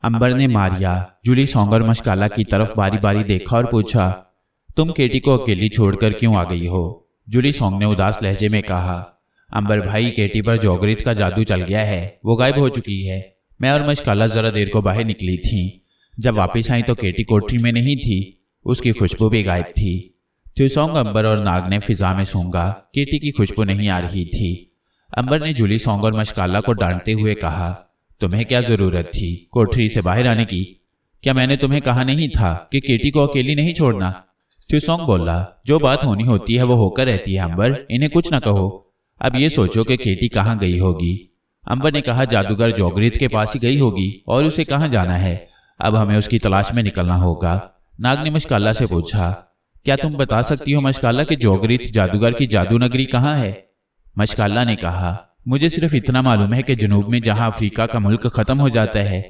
अंबर ने मारिया, जूली सॉन्ग और मशकाला की तरफ बारी बारी देखा और पूछा, तुम केटी को अकेली छोड़कर क्यों आ गई हो? जूली सॉन्ग ने उदास लहजे में कहा, अंबर भाई, केटी पर जोगरित का जादू चल गया है, वो गायब हो चुकी है। मैं और मशकाला जरा देर को बाहर निकली थी। जब वापस आई तो केटी कोठरी में नहीं थी, उसकी खुशबू भी गायब थी। थ्यूसॉन्ग, अंबर और नाग ने फिजा में सूंघा, केटी की खुशबू नहीं आ रही थी। अंबर ने जूली सॉन्ग और मशकाला को डांटते हुए कहा, तुम्हें क्या जरूरत थी कोठरी से बाहर आने की? क्या मैंने तुम्हें कहा नहीं था कि केटी को अकेली नहीं छोड़ना? थ्यूसॉन्ग बोला, जो बात होनी होती है वो होकर रहती है अंबर, इन्हें कुछ न कहो। अब ये सोचो कि केटी कहाँ गई होगी। अंबर ने कहा, जादूगर जोगरित के पास ही गई होगी, और उसे कहाँ जाना है? अब हमें उसकी तलाश में निकलना होगा। नाग ने मशकाला से पूछा, क्या तुम बता सकती हो मशकाला कि जोगरित जादूगर की जादू नगरी कहाँ है? मशकाला ने कहा, मुझे सिर्फ इतना मालूम है कि जनूब में जहां अफ्रीका का मुल्क खत्म हो जाता है,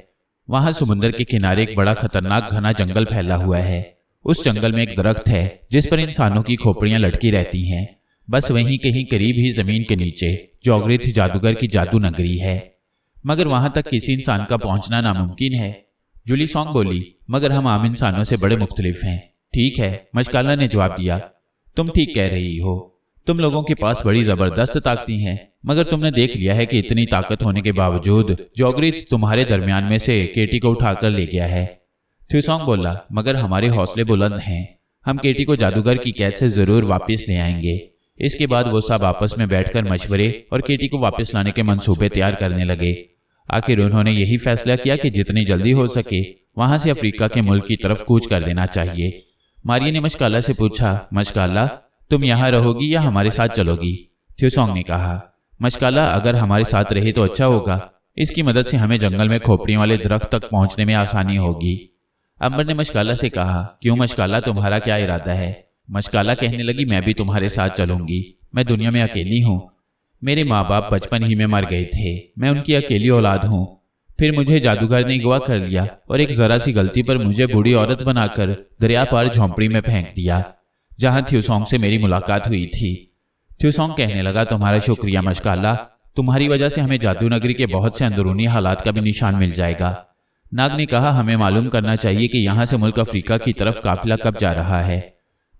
वहां समुद्र के किनारे एक बड़ा खतरनाक घना जंगल फैला हुआ है। उस जंगल में एक दरख्त है जिस पर इंसानों की खोपड़ियां लटकी रहती हैं। बस वहीं कहीं करीब ही जमीन के नीचे जोगरित जादूगर की जादू नगरी है, मगर वहां तक किसी इंसान का पहुंचना नामुमकिन है। जूली सॉन्ग बोली, मगर हम आम इंसानों से बड़े मुख्तलिफ हैं। ठीक है, मशकाला ने जवाब दिया, तुम ठीक कह रही हो। तुम लोगों के पास बड़ी जबरदस्त ताकतें हैं, मगर तुमने देख लिया है कि इतनी ताकत होने के बावजूद जोगरित तुम्हारे दरमियान में से केटी को उठाकर ले गया है। थ्यूसॉन्ग बोला, मगर हमारे हौसले बुलंद हैं। हम केटी को जादूगर की कैद से जरूर वापस ले आएंगे। इसके बाद वो सब आपस में बैठकर मशवरे और केटी को वापस लाने के मंसूबे तैयार करने लगे। आखिर उन्होंने यही फैसला किया कि जितनी जल्दी हो सके वहां से अफ्रीका के मुल्क की तरफ कूच कर देना चाहिए। मारिया ने मशकाला से पूछा, मशकाला, तुम यहाँ रहोगी या हमारे साथ चलोगी? थ्यूसॉन्ग ने कहा, मशकाला, अगर हमारे साथ रहे तो अच्छा होगा। इसकी मदद से हमें जंगल में खोपड़ियों वाले दरख्त तक पहुंचने में आसानी होगी। अंबर ने मशकाला से कहा, क्यों मशकाला, तुम्हारा क्या इरादा है? मशकाला कहने लगी, मैं भी तुम्हारे साथ चलूंगी। मैं दुनिया में अकेली हूँ। मेरे माँ बाप बचपन ही में मर गए थे। मैं उनकी अकेली औलाद हूँ। फिर मुझे जादूगर ने अगवा कर लिया और एक जरा सी गलती पर मुझे बूढ़ी औरत बनाकर दरिया पार झोंपड़ी में फेंक दिया, जहां थ्यूसॉन्ग से मेरी मुलाकात हुई थी। थ्यूसॉन्ग कहने लगा, तुम्हारा शुक्रिया मशकाला, तुम्हारी वजह से हमें जादू नगरी के बहुत से अंदरूनी हालात का भी निशान मिल जाएगा। नाग ने कहा, हमें मालूम करना चाहिए कि यहाँ से मुल्क अफ्रीका की तरफ काफिला कब जा रहा है।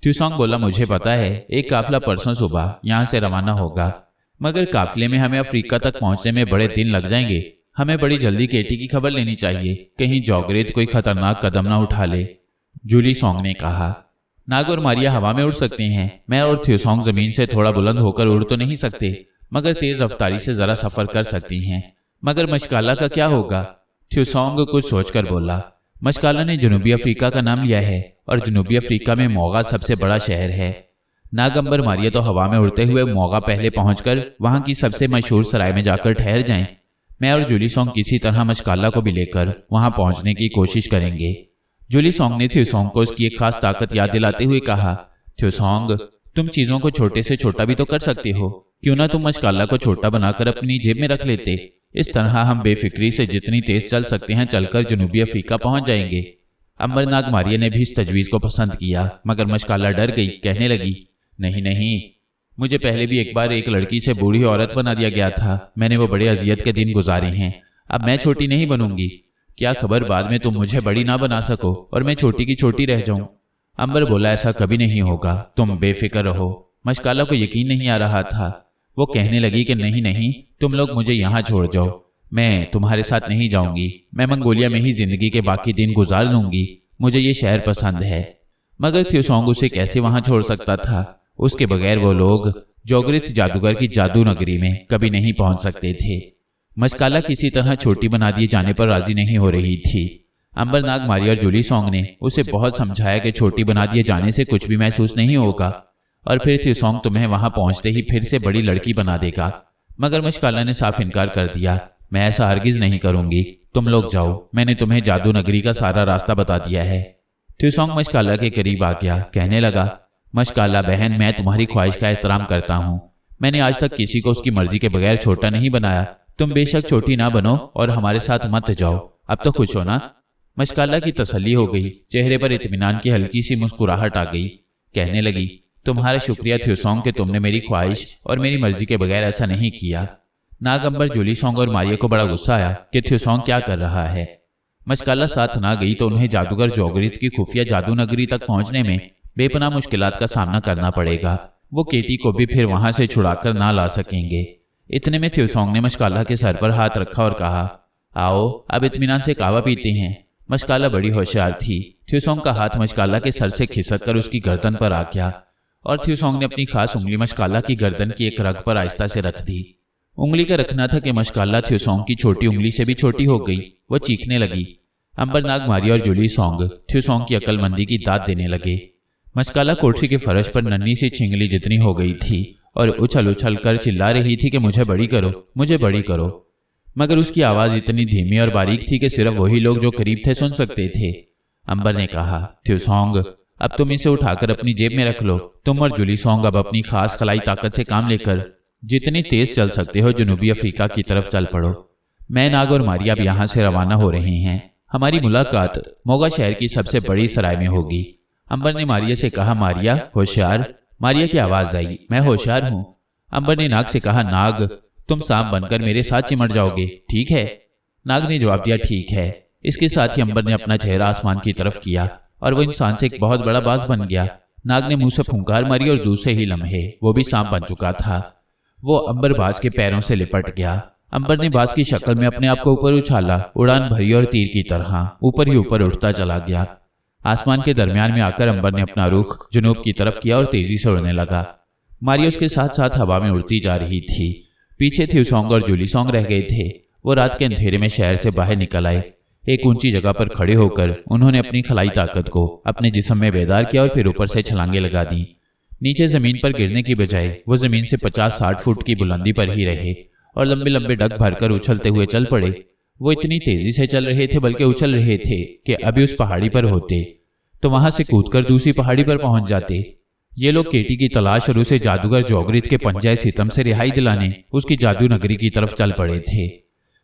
थ्यूसॉन्ग बोला, मुझे पता है, एक काफिला परसों सुबह यहाँ से रवाना होगा, मगर काफिले में हमें अफ्रीका तक पहुंचने में बड़े दिन लग जाएंगे। हमें बड़ी जल्दी केटी की खबर लेनी चाहिए, कहीं जोगरित कोई खतरनाक कदम ना उठा ले। जूली सॉन्ग ने कहा, नाग और मारिया हवा में उड़ सकते हैं, मैं और थ्यूसॉन्ग जमीन से थोड़ा बुलंद होकर उड़ तो नहीं सकते, मगर तेज रफ्तारी से जरा सफर कर सकती हैं। मगर मशकाला का क्या होगा? थ्यूसॉन्ग कुछ सोचकर बोला, मशकाला ने जनूबी अफ्रीका का नाम लिया है और जनूबी अफ्रीका में मोगा सबसे बड़ा शहर है। नाग, अंबर, मारिया तो हवा में उड़ते हुए मोगा पहले पहुंचकर वहां की सबसे मशहूर सराय में जाकर ठहर जाएं। मैं और जूली सॉन्ग किसी तरह मशकाला को भी लेकर वहां पहुंचने की कोशिश करेंगे। जूली सॉन्ग ने थ्यूसॉन्ग को उसकी एक खास ताकत याद दिलाते हुए कहा, थ्यूसॉन्ग, तुम चीजों को छोटे से छोटा भी तो कर सकते हो। क्यों ना तुम मशकाला को छोटा बनाकर अपनी जेब में रख लेते? इस तरह हम बेफिक्री से जितनी तेज चल सकते हैं चलकर जनूबी अफ्रीका पहुंच जाएंगे। अंबर, नाग, मारिया ने भी इस तजवीज को पसंद किया, मगर मशकाला डर गई। कहने लगी, नहीं नहीं, मुझे पहले भी एक बार एक लड़की से बूढ़ी औरत बना दिया गया था। मैंने वो बड़े अजियत के दिन गुजारे हैं। अब मैं छोटी नहीं बनूंगी। क्या खबर बाद में तुम मुझे बड़ी ना बना सको और मैं छोटी की छोटी रह जाऊं। अंबर बोला, ऐसा कभी नहीं होगा, तुम बेफिक्र रहो। मशकाला को यकीन नहीं आ रहा था। वो कहने लगी कि नहीं नहीं, तुम लोग मुझे यहाँ छोड़ जाओ, मैं तुम्हारे साथ नहीं जाऊंगी। मैं मंगोलिया में ही जिंदगी के बाकी दिन गुजार लूंगी। मुझे ये शहर पसंद है। मगर थ्यूसॉन्ग उसे कैसे वहां छोड़ सकता था? उसके बगैर वो लोग जोगरित जादूगर की जादू नगरी में कभी नहीं पहुंच सकते थे। मशकाला किसी तरह छोटी बना दिए जाने पर राजी नहीं हो रही थी। अंबर, नाग, मारिया और जूली सॉन्ग ने उसे बहुत समझाया कि छोटी बना दिए जाने से कुछ भी महसूस नहीं होगा और फिर थ्यूसॉन्ग तुम्हें वहां पहुंचते ही फिर से बड़ी लड़की बना देगा। मगर मशकाला ने साफ इनकार कर दिया, मैं ऐसा हरगिज नहीं करूंगी। तुम लोग जाओ, मैंने तुम्हें जादू नगरी का सारा रास्ता बता दिया है। थ्यूसॉन्ग मशकाला के करीब आ गया। कहने लगा, मशकाला बहन, मैं तुम्हारी ख्वाहिश का एहतराम करता हूँ। मैंने आज तक किसी को उसकी मर्जी के बगैर छोटा नहीं बनाया। तुम बेशक छोटी ना बनो और हमारे साथ मत जाओ। अब तो खुश हो ना? मशकाला की तसल्ली हो गई। चेहरे पर इत्मीनान की हल्की सी मुस्कुराहट आ गई। कहने लगी, तुम्हारा शुक्रिया थ्यूसॉन्ग कि तुमने मेरी ख्वाहिश और मेरी मर्जी के बगैर ऐसा नहीं किया। नाग, अंबर, जूली सॉन्ग और मारिया को बड़ा गुस्सा आया कि थ्यूसॉन्ग क्या कर रहा है। मशकाला साथ ना गई तो उन्हें जादूगर जोगरित की खुफिया जादू नगरी तक पहुंचने में बेपनाह मुश्किलात का सामना करना पड़ेगा। वो केटी को भी फिर वहां से छुड़ाकर ना ला सकेंगे। इतने में थ्यूसोंग ने मशकाला के सर पर हाथ रखा और कहा, आओ अब इत्मीनान से कहवा पीते हैं। मशकाला बड़ी होशियार थी। थ्यूसोंग का हाथ मशकाला के सर से खिसक कर उसकी गर्दन पर आ गया और थ्यूसोंग ने अपनी खास उंगली मशकाला की गर्दन की एक रग पर आहिस्ता से रख दी। उंगली का रखना था कि मशकाला थ्यूसोंग की छोटी उंगली से भी छोटी हो गई। वो चीखने लगी। अंबरनाग, मारिया और जूली सोंग थ्यूसोंग की अक्लमंदी की दाद देने लगे। मशकाला कोठरी के फर्श पर नन्ही सी छिंगली जितनी हो गई थी और उछल उछल कर चिल्ला रही थी कि मुझे बड़ी करो, मुझे बड़ी करो। मगर उसकी आवाज इतनी धीमी और बारीक थी कि सिर्फ वही लोग जो करीब थे सुन सकते थे। अंबर ने कहा, थ्यूसोंग अब तुम इसे उठाकर अपनी जेब में रख लो। तुम और जूली सोंग अब अपनी खास खलाई ताकत से काम लेकर जितनी तेज चल सकते हो जनूबी अफ्रीका की तरफ चल पड़ो। मैं, नाग और मारिया अब यहाँ से रवाना हो रहे हैं। हमारी मुलाकात मोगा शहर की सबसे बड़ी सराय में होगी। अंबर ने मारिया से कहा, मारिया होशियार। मारिया की आवाज आई, मैं होशियार हूँ। अंबर ने नाग से कहा, नाग तुम सांप बनकर मेरे साथ चिमट जाओगे, ठीक है? नाग ने जवाब दिया, ठीक है। इसके साथ ही अंबर ने अपना चेहरा आसमान की तरफ किया और वो इंसान से एक बहुत बड़ा बाज बन गया। नाग ने मुंह से फुंकार मारी और दूसरे ही लम्हे वो भी सांप बन चुका था। वो अंबर बाज के पैरों से लिपट गया। अंबर ने बाज की शक्ल में अपने आप को ऊपर उछाला, उड़ान भरी और तीर की तरह ऊपर ही ऊपर उठता चला गया। आसमान के दरमियान में आकर अंबर ने अपना रुख जुनूब की तरफ किया और तेजी से उड़ने लगा। मारिया उसके साथ साथ हवा में उड़ती जा रही थी। पीछे थ्यूसोंग और जूली सोंग रह गए थे। वो रात के अंधेरे में शहर से बाहर निकल आए। एक ऊंची जगह पर खड़े होकर उन्होंने अपनी खलाई ताकत को अपने जिस्म में बेदार किया और फिर ऊपर से छलांगे लगा दी। नीचे जमीन पर गिरने की बजाय वो जमीन से 50-60 फुट की बुलंदी पर ही रहे और लंबे लंबे डग भरकर उछलते हुए चल पड़े। वो इतनी तेजी से चल रहे थे, बल्कि उछल रहे थे कि अभी उस पहाड़ी पर होते तो वहां से कूदकर दूसरी पहाड़ी पर पहुंच जाते। ये लोग केटी की तलाश और उसे जादूगर जोगरित के पंजाए सितम से रिहाई दिलाने उसकी जादू नगरी की तरफ चल पड़े थे।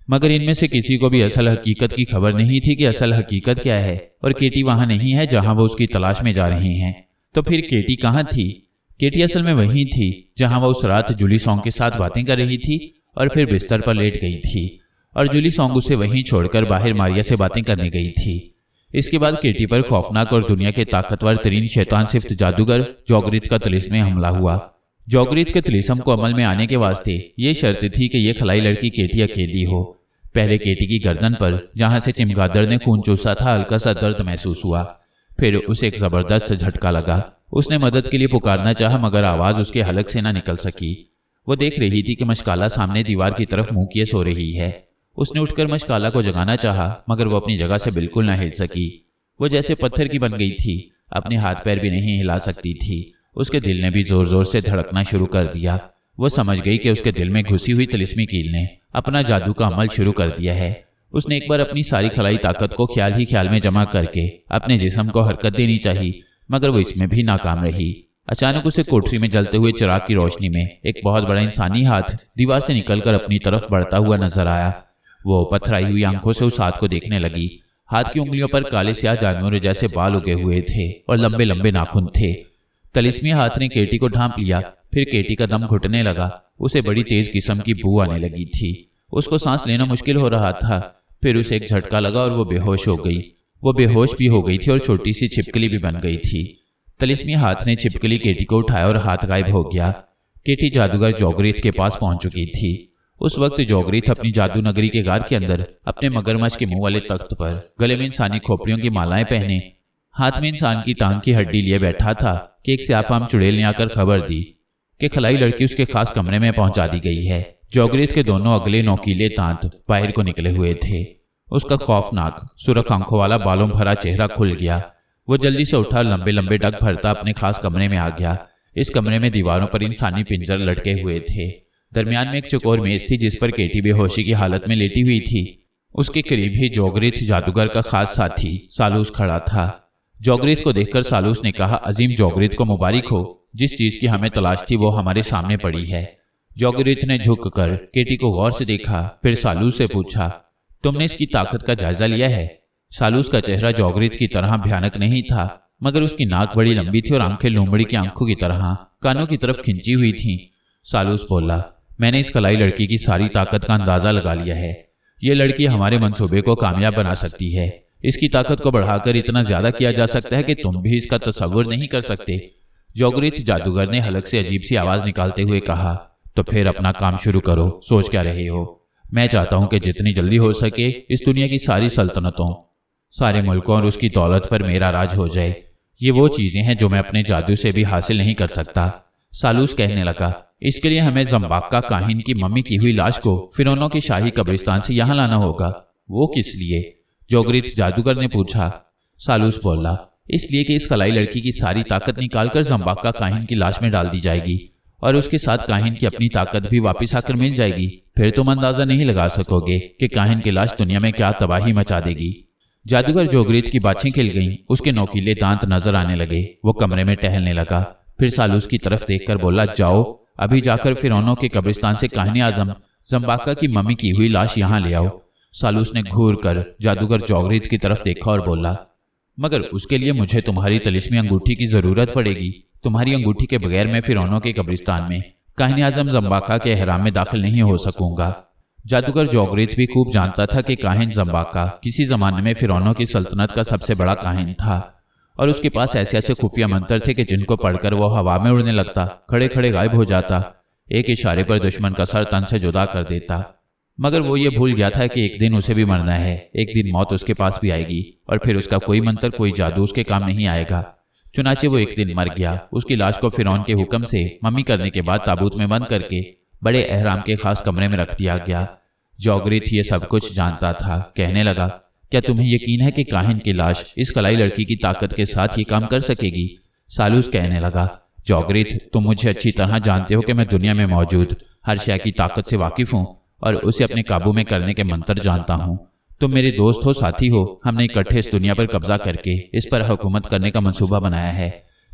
मगर इनमें से किसी को भी असल हकीकत की खबर नहीं थी कि असल हकीकत क्या है और केटी वहां नहीं है जहां वो उसकी तलाश में जा रहे हैं। तो फिर केटी कहाँ थी? केटी असल में वहीं थी जहां वो उस रात जूली सोंग के साथ बातें कर रही थी और फिर बिस्तर पर लेट गई थी और जूली सोंग उसे वहीं छोड़कर बाहर मारिया से बातें करने गई थी। इसके बाद केटी पर खौफनाक और दुनिया के ताकतवर तरीन शैतान सिफ्त जादूगर जोगरित का तिलिस्म हमला हुआ। जोगरित के तिलिस्म को अमल में आने के वास्ते ये शर्त थी कि ये खलाई लड़की केटी अकेली हो। पहले केटी की गर्दन पर जहां से चिमगादड़ ने खून चूसा था हल्का सा दर्द महसूस हुआ। फिर उसे एक जबरदस्त झटका लगा। उसने मदद के लिए पुकारना चाहा मगर आवाज उसके हलक से ना निकल सकी। वो देख रही थी कि मशकाला सामने दीवार की तरफ मुंह किए सो रही है। उसने उठकर मशकाला को जगाना चाहा मगर वो अपनी जगह से बिल्कुल न हिल सकी। वो जैसे पत्थर की बन गई थी, अपने हाथ पैर भी नहीं हिला सकती थी। उसके दिल ने भी जोर जोर से धड़कना शुरू कर दिया। वो समझ गई कि उसके दिल में घुसी हुई तिलिस्मी कील ने अपना जादू का अमल शुरू कर दिया है। उसने एक बार अपनी सारी खलाई ताकत को ख्याल ही ख्याल में जमा करके अपने जिस्म को हरकत देनी चाहिए, मगर वो इसमें भी नाकाम रही। अचानक उसे कोठरी में जलते हुए चिराग की रोशनी में एक बहुत बड़ा इंसानी हाथ दीवार से निकलकर अपनी तरफ बढ़ता हुआ नजर आया। वो पथराई हुई आंखों से उस हाथ को देखने लगी। हाथ की उंगलियों पर काले स्याह जानवरों जैसे बाल उगे हुए थे और लंबे लंबे नाखून थे। तिलिस्मी हाथ ने केटी को ढांप लिया। फिर केटी का दम घुटने लगा। उसे बड़ी तेज किस्म की बू आने लगी थी। उसको सांस लेना मुश्किल हो रहा था। फिर उसे एक झटका लगा और वो बेहोश हो गई। वो बेहोश भी हो गई थी और छोटी सी छिपकली भी बन गई थी। तिलिस्मी हाथ ने छिपकली केटी को उठाया और हाथ गायब हो गया। केटी जादूगर जोगरित के पास पहुंच चुकी थी। उस वक्त जोगरित अपनी जादू नगरी के गार के अंदर अपने मगरमच्छ के मुंह वाले तख्त पर गले में इंसानी खोपड़ियों की मालाएं पहने हाथ में इंसान की टांग की हड्डी लिए बैठा था कि एक स्याफाम चुड़ैल ने आकर खबर दी कि खलाई लड़की उसके खास कमरे में पहुंचा दी गई है। जोगरित के दोनों अगले नोकीले दांत बाहर को निकले हुए थे। उसका खौफनाक सुरख आंखों वाला बालों भरा चेहरा खुल गया। वो जल्दी से उठा, लंबे लंबे डग भरता अपने खास कमरे में आ गया। इस कमरे में दीवारों पर इंसानी पिंजर लटके हुए थे। दरमियान में एक चौकोर मेज थी जिस पर केटी बेहोशी की हालत में लेटी हुई थी। उसके करीब ही जोगरित जादूगर का खास साथी सालूस खड़ा था। जोगरित को देखकर सालूस ने कहा, अजीम जोगरित को मुबारक हो, जिस चीज की हमें तलाश थी वो हमारे सामने पड़ी है। जोगरित ने झुककर केटी को गौर से देखा, फिर सालूस से पूछा, तुमने इसकी ताकत का जायजा लिया है? सालूस का चेहरा जोगरित की तरह भयानक नहीं था, मगर उसकी नाक बड़ी लंबी थी और आंखें लोमड़ी की आंखों की तरह कानों की तरफ खिंची हुई थी। सालूस बोला, मैंने इस कलाई लड़की की सारी ताकत का अंदाजा लगा लिया है। ये लड़की हमारे मंसूबे को कामयाब बना सकती है। इसकी ताकत को बढ़ाकर इतना ज्यादा किया जा सकता है कि तुम भी इसका तस्वुर नहीं कर सकते। जोगरित जादूगर ने हलक से अजीब सी आवाज निकालते हुए कहा, तो फिर अपना काम शुरू करो, सोच क्या रहे हो? मैं चाहता हूं कि जितनी जल्दी हो सके इस दुनिया की सारी सल्तनतों, सारे मुल्कों और उसकी दौलत पर मेरा राज हो जाए। ये वो चीजें हैं जो मैं अपने जादू से भी हासिल नहीं कर सकता। सालूस कहने लगा, इसके लिए हमें जम्बाका काहिन की मम्मी की हुई लाश को फिरौनों की शाही कब्रिस्तान से यहाँ लाना होगा। वो किस लिए? जोगरित जादूगर ने पूछा। सालूस बोला, इसलिए कि इस कलाई लड़की की सारी ताकत निकालकर जम्बाका काहिन की लाश में डाल दी जाएगी और उसके साथ काहिन की अपनी ताकत भी वापस आकर मिल जाएगी। फिर तुम अंदाजा नहीं लगा सकोगे कि काहिन की लाश दुनिया में क्या तबाही मचा देगी। जादूगर जोगरित की बाछें खिल गईं, उसके नोकीले दांत नजर आने लगे। वो कमरे में टहलने लगा, फिर सालूस की तरफ देखकर बोला, जाओ अभी जाकर फिरौनों के कब्रिस्तान से काहिन आजम जम्बाका की मम्मी की हुई लाश यहाँ ले आओ। सालूस ने घूर कर जादूगर जोगरित की तरफ देखा और बोला, मगर उसके लिए मुझे तुम्हारी तलिस्मी अंगूठी की जरूरत पड़ेगी। तुम्हारी अंगूठी के बगैर मैं फिरौनों के कब्रिस्तान में काहिन आजम जम्बाका के एहराम में दाखिल नहीं हो सकूंगा। जादूगर जोगरित भी खूब जानता था कि काहिन जम्बाका किसी जमाने में फिरौनों की सल्तनत का सबसे बड़ा काहिन था और उसके पास ऐसे ऐसे खुफिया मंत्र थे कि जिनको पढ़कर वो हवा में उड़ने लगता, खड़े खड़े गायब हो जाता, एक इशारे पर दुश्मन का सर तन से जुदा कर देता। मगर वो ये भूल गया था कि एक दिन उसे भी मरना है, एक दिन मौत उसके पास भी आएगी और फिर उसका कोई मंत्र कोई जादू उसके काम नहीं आएगा। चुनाचे वो एक दिन मर गया। उसकी लाश को फिरौन के हुक्म से मम्मी करने के बाद ताबूत में बंद करके बड़े एहराम के खास कमरे में रख दिया गया। जोगरित ये सब कुछ जानता था। कहने लगा, क्या तुम्हें यकीन है कि काहिन की लाश इस कलाई लड़की की ताकत के साथ ये काम कर सकेगी? सालूस कहने लगा, जोगरित तुम मुझे अच्छी तरह जानते हो कि मैं दुनिया में मौजूद हर शय की ताकत से वाकिफ हूँ और उसे अपने काबू में करने के मंत्र जानता हूँ। तुम मेरे दोस्त हो, साथी हो। हमने इकट्ठे इस दुनिया पर कब्जा करके इस पर हुकूमत करने का मंसूबा बनाया है।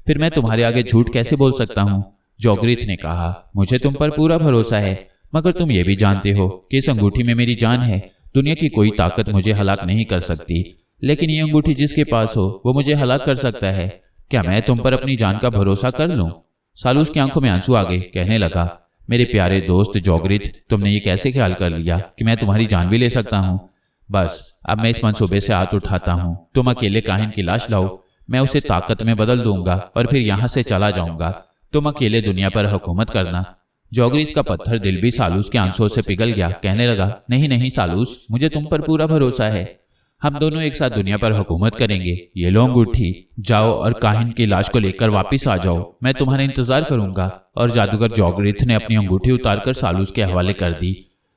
फिर मैं तुम्हारे आगे झूठ कैसे बोल सकता हूँ? जोगरित ने कहा, मुझे तुम पर पूरा भरोसा है, मगर तुम ये भी जानते हो कि इस अंगूठी में मेरी जान है। दुनिया की कोई ताकत मुझे हलाक नहीं कर सकती, लेकिन ये अंगूठी जिसके पास हो वो मुझे हलाक कर सकता है। क्या मैं तुम पर अपनी जान का भरोसा कर लूं? सालूस की आंखों में आंसू आ गए। कहने लगा, मेरे प्यारे दोस्त जोगरित, तुमने ये कैसे ख्याल कर लिया कि मैं तुम्हारी जान भी ले सकता हूँ? बस अब मैं इस मंसूबे से हाथ उठाता हूँ। तुम अकेले काहिन की लाश लाओ, मैं उसे ताकत में बदल दूंगा और फिर यहाँ से चला जाऊंगा। तुम अकेले दुनिया पर हुकूमत करना। जोगरित का पत्थर दिल भी सालूस के आंसुओं से पिघल गया। कहने लगा, नहीं नहीं सालूस, मुझे तुम पर पूरा भरोसा है। हम दोनों एक साथ दुनिया पर हुकूमत करेंगे। ये लो अंगूठी, जाओ और काहिन की लाश को लेकर वापिस आ जाओ। मैं तुम्हारा इंतजार करूंगा। और जादूगर जोगरित ने अपनी अंगूठी उतारकर सालूस के हवाले कर दी।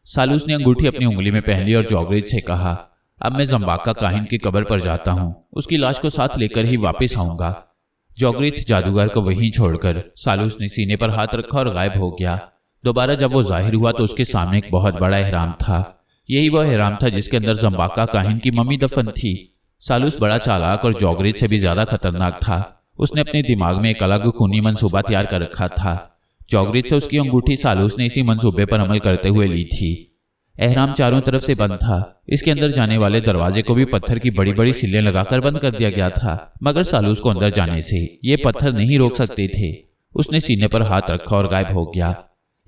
सालूस ने अंगूठी अपनी उंगली में पहन ली और जोगरित से कहा, अब मैं जम्बाका काहिन की कब्र पर जाता हूँ, उसकी लाश को साथ लेकर ही वापिस आऊंगा। जोगरित जादूगर को वहीं छोड़कर सालूस ने सीने पर हाथ रखा और गायब हो गया। दोबारा जब वो जाहिर हुआ तो उसके सामने एक बहुत बड़ा एहराम था। यही वो एहराम था जिसके अंदर जम्बाका काहिन की मम्मी दफन थी। सालूस बड़ा चालाक और जोगरित से भी ज्यादा खतरनाक था। उसने अपने दिमाग में एक अलग खूनी मंसूबा तैयार कर रखा था। जोगरित से उसकी अंगूठी सालूस ने इसी मंसूबे पर अमल करते हुए ली थी। एहराम चारों तरफ से बंद था। इसके अंदर जाने वाले दरवाजे को भी पत्थर की बड़ी बड़ी सिल्लें लगाकर बंद कर दिया गया था, मगर सालूस को अंदर जाने से ये पत्थर नहीं रोक सकते थे। उसने सीने पर हाथ रखा और गायब हो गया।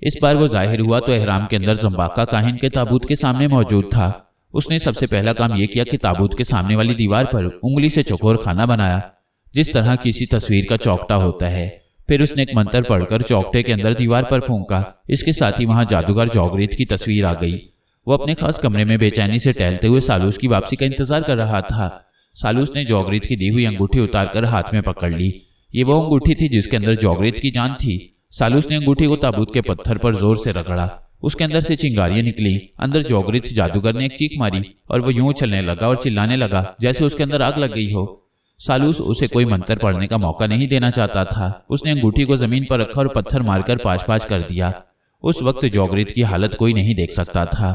इस बार वो जाहिर हुआ तो एहराम के अंदर जम्बाका काहिन के ताबूत के सामने मौजूद था। उसने सबसे पहला काम यह किया कि ताबूत के सामने वाली दीवार पर उंगली से चौकोर खाना बनाया, जिस तरह किसी तस्वीर का चौकटा होता है। फिर उसने एक मंत्र पढ़कर चौकटे के अंदर दीवार पर फूंका। इसके साथ ही वहां जादूगर जोगरित की तस्वीर आ गई। वो अपने खास कमरे में बेचैनी से टहलते हुए सालूस की वापसी का इंतजार कर रहा था। सालूस ने जोगरित की दी हुई अंगूठी उतारकर हाथ में पकड़ ली। ये वो अंगूठी थी जिसके अंदर जोगरित की जान थी। सालूस ने अंगूठी को ताबूत के पत्थर पर जोर से रगड़ा। उसके अंदर से चिंगारियां निकली। अंदर जोगरित जादूगर ने एक चीख मारी और वो यूं चलने लगा और चिल्लाने लगा जैसे उसके अंदर आग लग गई हो। सालूस उसे कोई मंत्र पढ़ने का मौका नहीं देना चाहता था। उसने अंगूठी को जमीन पर रखा और पत्थर मारकर पाश पाश कर दिया। उस वक्त जोगरित की हालत कोई नहीं देख सकता था।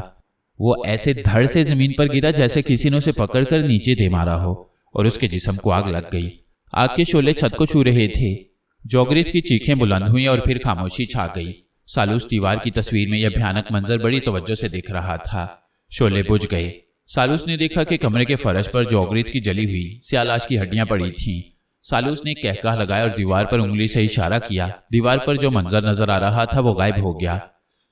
वो ऐसे धड़ से जमीन पर गिरा जैसे किसी ने उसे पकड़कर नीचे दे मारा हो और उसके जिस्म को आग लग गई। आग के शोले छत को छू रहे थे। जोगरित की चीखें बुलंद हुई और फिर खामोशी छा गई। सालूस दीवार की तस्वीर में यह भयानक मंजर बड़ी तवज्जो से देख रहा था। शोले बुझ गए। सालूस ने देखा कि कमरे के फर्श पर जोगरित की जली हुई सियालाश की हड्डियां पड़ी थीं। सालूस ने कहका लगाया और दीवार पर उंगली से इशारा किया। दीवार पर जो मंजर नजर आ रहा था वो गायब हो गया।